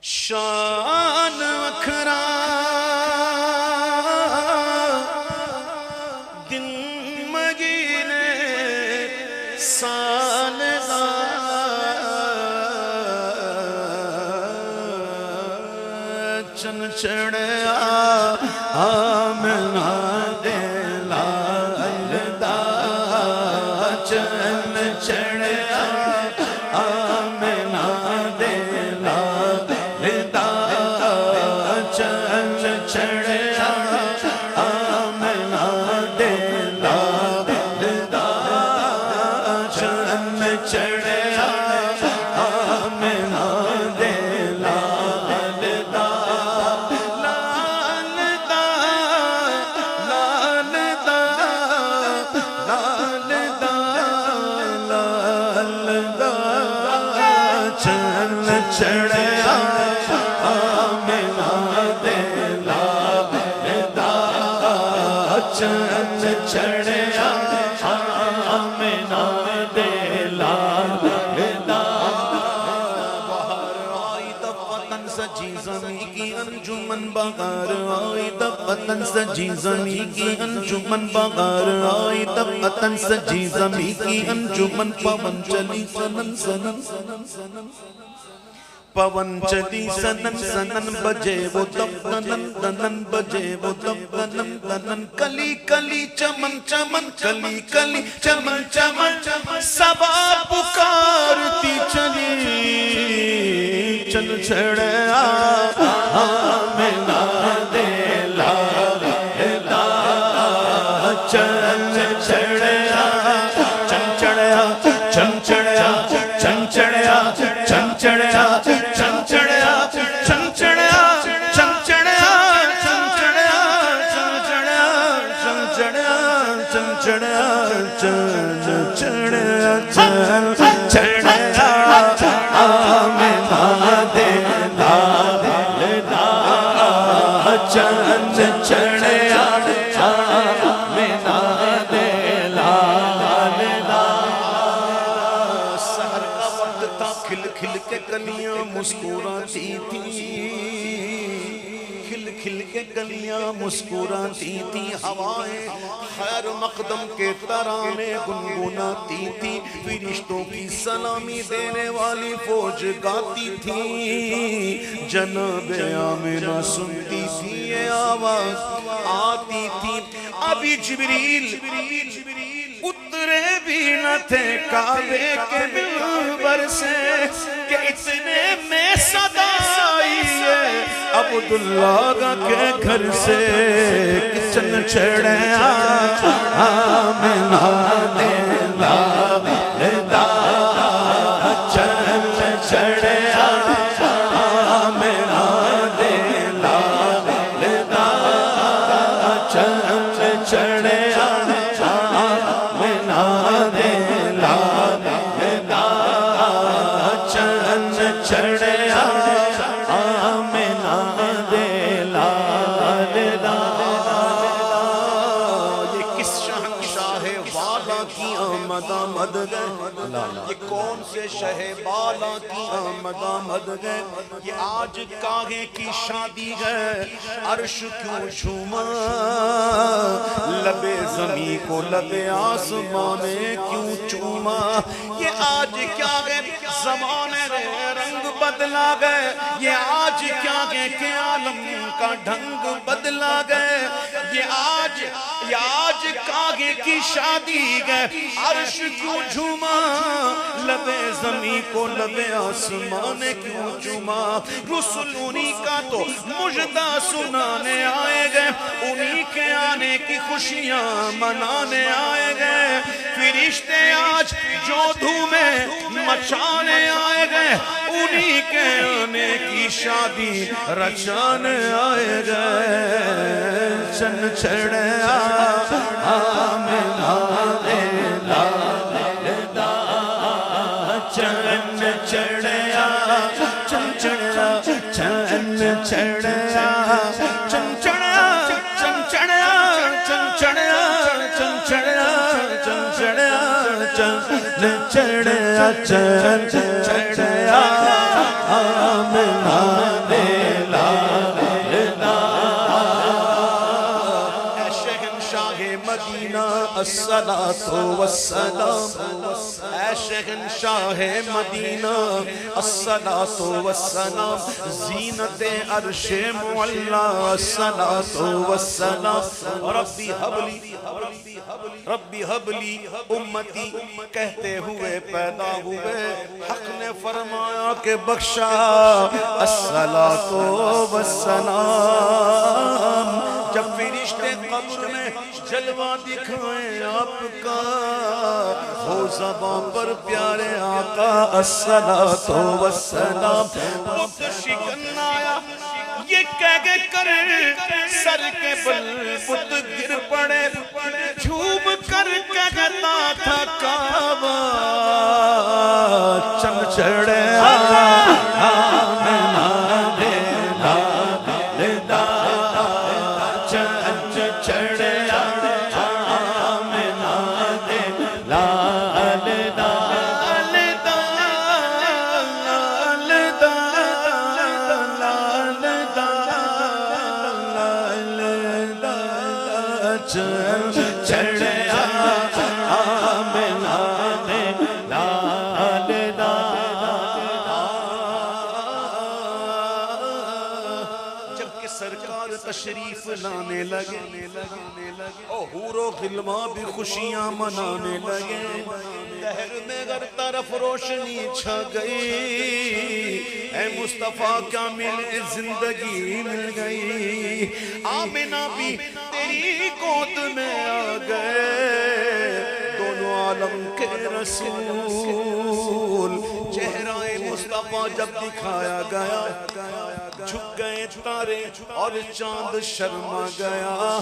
شان وکھرا دن مگینے سال چن چڑیا آمنا دیلا دا چن چڑیا آمنا دیلا دا چن چڑیا آمنا دیلا دا چن چڑیا آمنا دیلا چڑیا آمنا دیلا دا چن چڑیا آمنا دیلا دا بہار آئی تب وطن سجی زمین کی انجمن بہار آئی تب وطن سجی زمین کی انجمن بہار آئی تب وطن سجی زمین کی انجمن پون چلی سنن سنن سنن سنن پون چلی سنن سنن بجے وہ تب دنن دنن بجے وہ تب دنن دنن کلی کلی چمن چمن کلی کلی چمن چمن سبا پکارتی چلی چل چھڑیا آمنا دیلا دا چل چھڑیا چن چڑیا چن چڑیا چن چڑیا چن چڑیا چن چڑیا چن چڑیا چن چڑیا چن چڑیا چن چڑیا چن چڑیا چن چڑیا چن چڑیا چن چڑیا آمنا دیلا دا چن چڑیا آمنا دیلا دا سحر کا وقت تھا کھل کھل کے کلیاں مسکراتی تھی کھل کھل کے گلیاں مسکراتی تھی ہوائیں خیر مقدم کے ترانے گنگناتی تھی فرشتوں کی سلامی دینے والی فوج گاتی تھی جناب آمنہ سنتی تھی یہ آواز آتی تھی ابھی جبریل اترے بھی نہ تھے کعبے کے منبر سے کہ اتنے میں صدا آئی ہے عبداللہ کے گھر سے چن چڑیا آمنا دیلا دا چن چڑیا آمنا دیلا دا چن چڑیا آمنا دیلا دا چن چڑیا آمنا دیلا دا یہ کس شہنشاہ والا کی آمد آمد گئے یہ کون سے شہ بالا کی آمد آمد گئے یہ آج کاغے کی شادی ہے عرش کیوں جھوما لبے زمین کو لبے آسمان کیوں چوما یہ آج کیا گئے زمانے رنگ بدلا گئے یہ آج کیا گئے کہ عالم کا ڈھنگ بدلا گئے یہ آج کاغے کی شادی گئے عرش کیوں جھوما لبے زمین کو لبے آسمان کیوں چوما رسول انہی کا تو مجدہ سنانے آئے گئے انہی کے آنے کی خوشیاں منانے آئے گئے فرشتے آج جو دھومیں مچانے آئے گئے انہی کے آنے کی شادی رچانے آئے گئے چن چڑیا آمنا دیلا دا چن چڑیا چن چڑیا چن چڑیا چن چڑیا چن چڑیا چن چڑیا چن چڑیا چن چڑیا چن چڑیا چن چڑیا آمنا الصلاۃ والسلام اے شہنشاہ مدینہ الصلاۃ والسلام زینت عرش معلا الصلاۃ والسلام ربی حب لی امتی کہتے ہوئے پیدا ہوئے حق نے فرمایا کہ بخشا الصلاۃ والسلام جب فرشتے قبر میں جلوہ دکھائیں آپ کا ہو زبان پر پیارے آقا الصلاۃ والسلام بت شکن آیا یہ کہہ کر سر کے بل بت گر پڑے جھوم کر کہتا تھا کعبہ چم چڑھے تشریف لانے لگے اور حور و غلمان بھی خوشیاں منانے لگے دہر میں ہر طرف روشنی چھا گئی اے مصطفیٰ کیا ملے زندگی مل گئی آمنہ بھی تیری گود میں آ گئے دونوں عالم کے رسول چہرہ مصطفیٰ جب دکھایا گیا جھک گئے تارے اور چاند شرما گیا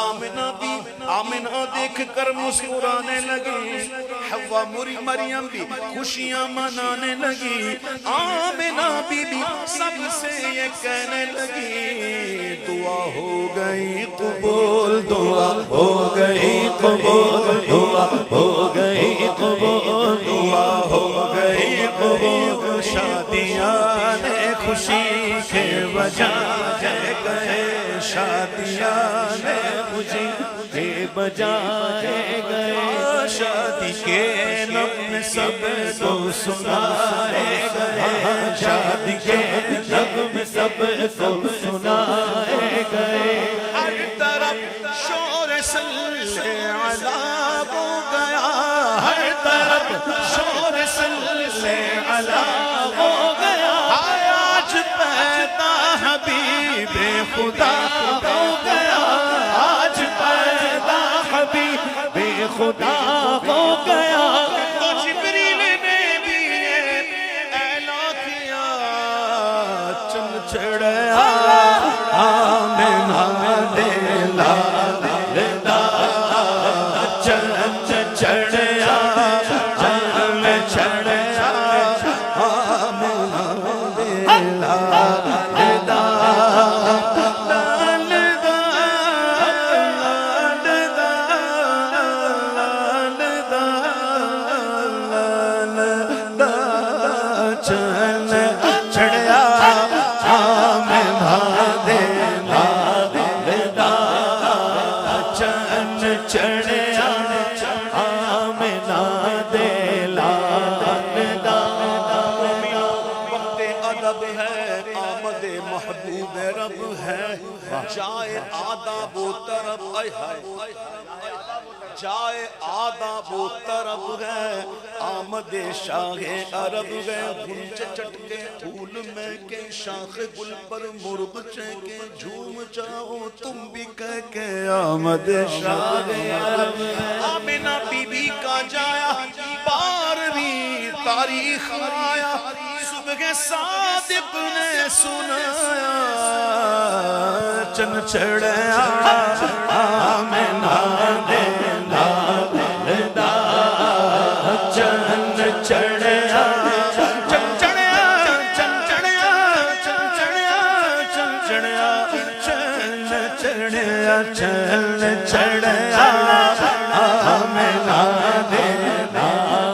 آمنہ دیکھ کر مسکرانے لگی حوا مریم بھی خوشیاں منانے لگی آمنہ بی بی سب سے یہ کہنے لگی دعا ہو گئی قبول دعا ہو گئی قبول دعا ہو گئی قبول دعا ہو گئی قبول شادیاں نے خوشی کے بجائے گئے شادیاں نے خوشی کے بجائے گئے شادی کے نغمے سب کو سنائے گئے شادی کے نغمے سب کو سنائے گئے ہر طرف شور صلی علیہ ہو گیا ہر طرف شور صلی علیہ ہو گیا آج پیدا حبیب خدا ہو گیا آج پیدا حبیب خدا ہو گیا تو جبریل نے بھی اعلان کیا چم چڑھیا آمنہ دے لالا چم چڑھیا چم چڑھیا آمنہ دے لالا محبوب رب ہے جائے آداب و طرب جائے آداب و طرب ہے آمد شاہ عرب ہے گنج چٹکے پھول میں کے شاخ گل پر مرغ چہکے جھوم جاؤ تم بھی کہہ کے آمد شاہ عرب ہے آمنہ بی بی کا جایا 12ویں تاریخ آیا صبح صادق نے سنایا چن چڑھیا آمنہ دے لالا چن چڑھیا چن چڑھیا چن چڑھیا چن چڑھیا چن چڑھیا چن چڑھیا چن چڑھیا آمنہ دے لالا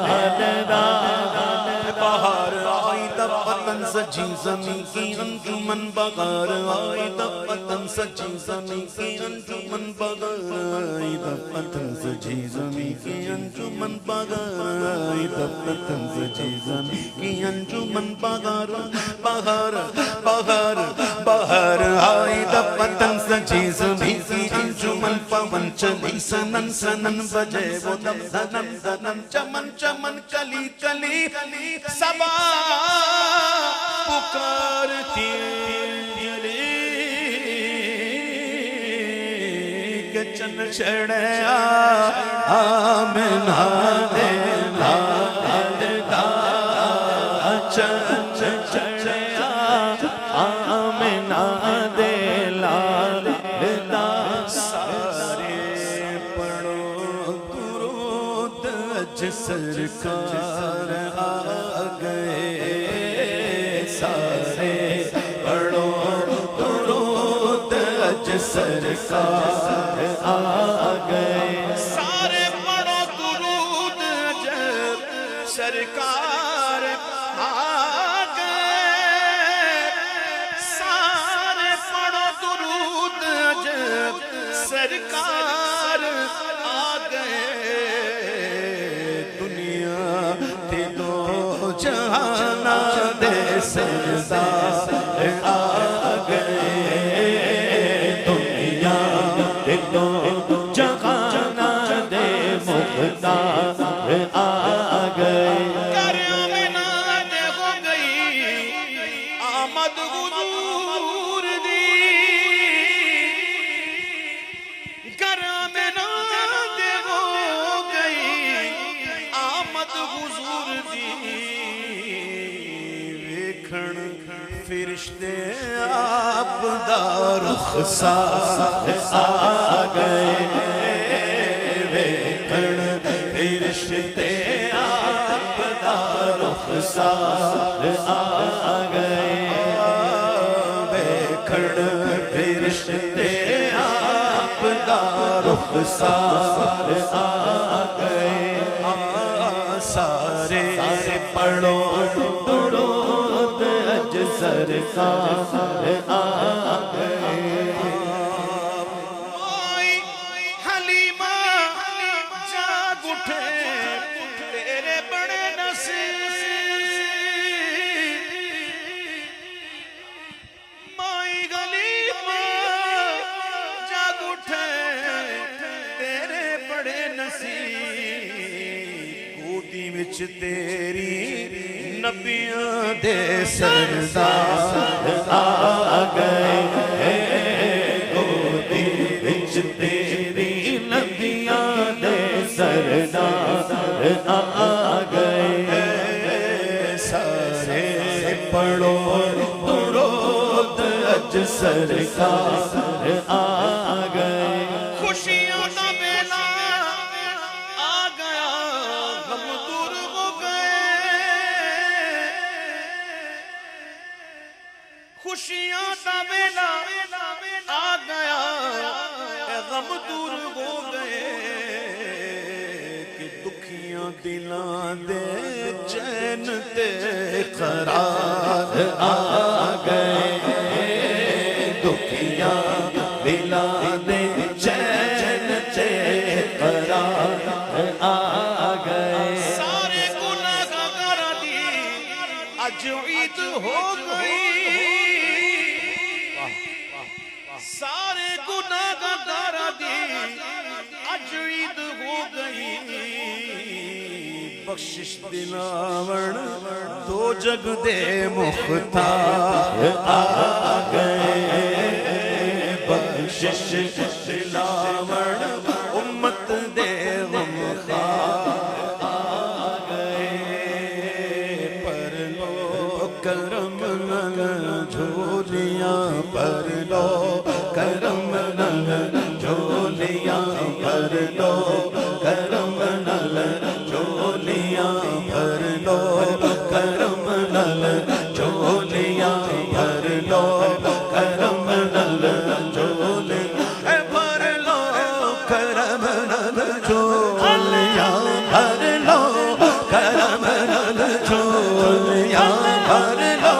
سجی زمین کی انجمن بغیر آئی دفتن سجی زمین کی انجمن بغیر آئی دفتن سجی زمین کی انجمن بغیر آئی دفتن سجی زمین کی انجمن بغیر بغیر بغیر بغیر آئی دفتن سجی زمین کی انجمن پون چلی سنن سنن بجے وہ دم دنم دنم چمن چمن کلی کلی سبا پکارتی کہ چن چڑھیا آمنہ دے لال دا چن چڑھیا آمنہ دے لال دا سارے پڑھو درود اج سرکار آ گئے سارے پڑھو درود اج سرکار آ گئے سارے پڑھو درود اج سرکار آ گئے سارے پڑھو درود اج سرکار آ گئے دنیا تے دو جہانا دے سردار آ گئے دنیا تے دو جہانا دے مختار آ گئے کر آمنہ دے ہو گئی آمد حضور دی کر آمنہ دے ہو گئی آمد حضور دی ویکھن فرشتے آپ دا رخسار آ گئے ویکھن فرشتے آپ دا رخسار آ گئے ویکھن فرشتے آپ دا رخسار آ گئے سارے پڑھو درود اج سرکار آ گئے مائی حلیمہ جاگ اٹھے تیرے بڑے نصیب مائی حلیمہ جاگ اٹھے تیرے بڑے نصیب گودی وچ تیری نبیاں دے سردار آ گئے گودی وچ تیری نبیاں دے سردار آ گئے سارے پڑھو درود اج سرکار آ گئے خوشیاں دا میلہ آ گیا غم دور ہو گئے خوشیاں دا میلہ آ گیا غم دور ہو گئے کہ دکھیاں دلاں دے چین تے قرار آ گئے دکھیاں دلاں دے چین تے قرار آ گئے سارے گناہ گار دی اج عید ہو گئی سارے گناہ گار دی اج عید ہو گئی بخشش دلاون دو جگ دے مختار آ گئے بخشش دلاون امت دے غمخوار آ گئے پر لو کرم نل جھولیاں پر لو کرم نل جھولیاں پر لو کرم نل جھولیاں پر لو کرم نل جھولیاں پر لو کرم نل جھولیاں پر لو کرم نل جھولیاں پر لو کرم نل جھولیاں پر لو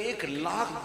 1,00,000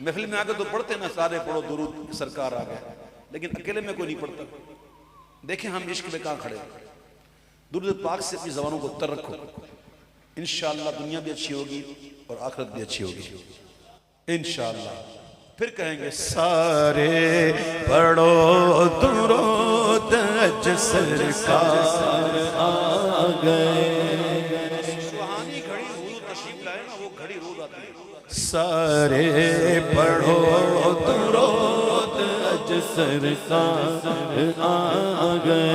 محفل میں آ کے تو پڑھتے نا سارے پڑھو درود سرکار آ گئے، لیکن اکیلے میں کوئی نہیں پڑھتا۔ دیکھیں ہم عشق میں کہاں کھڑے، درود پاک سے اپنی زبانوں کو تر رکھو، انشاءاللہ دنیا بھی اچھی ہوگی اور آخرت بھی اچھی ہوگی انشاءاللہ۔ پھر کہیں گے سارے پڑھو درود اج سرکار آ گئے، سبحانی گھڑی روز تشریف لائے نا، وہ گھڑی روز آتی ہے۔ سارے پڑھو درود اج سرکار آ گئے۔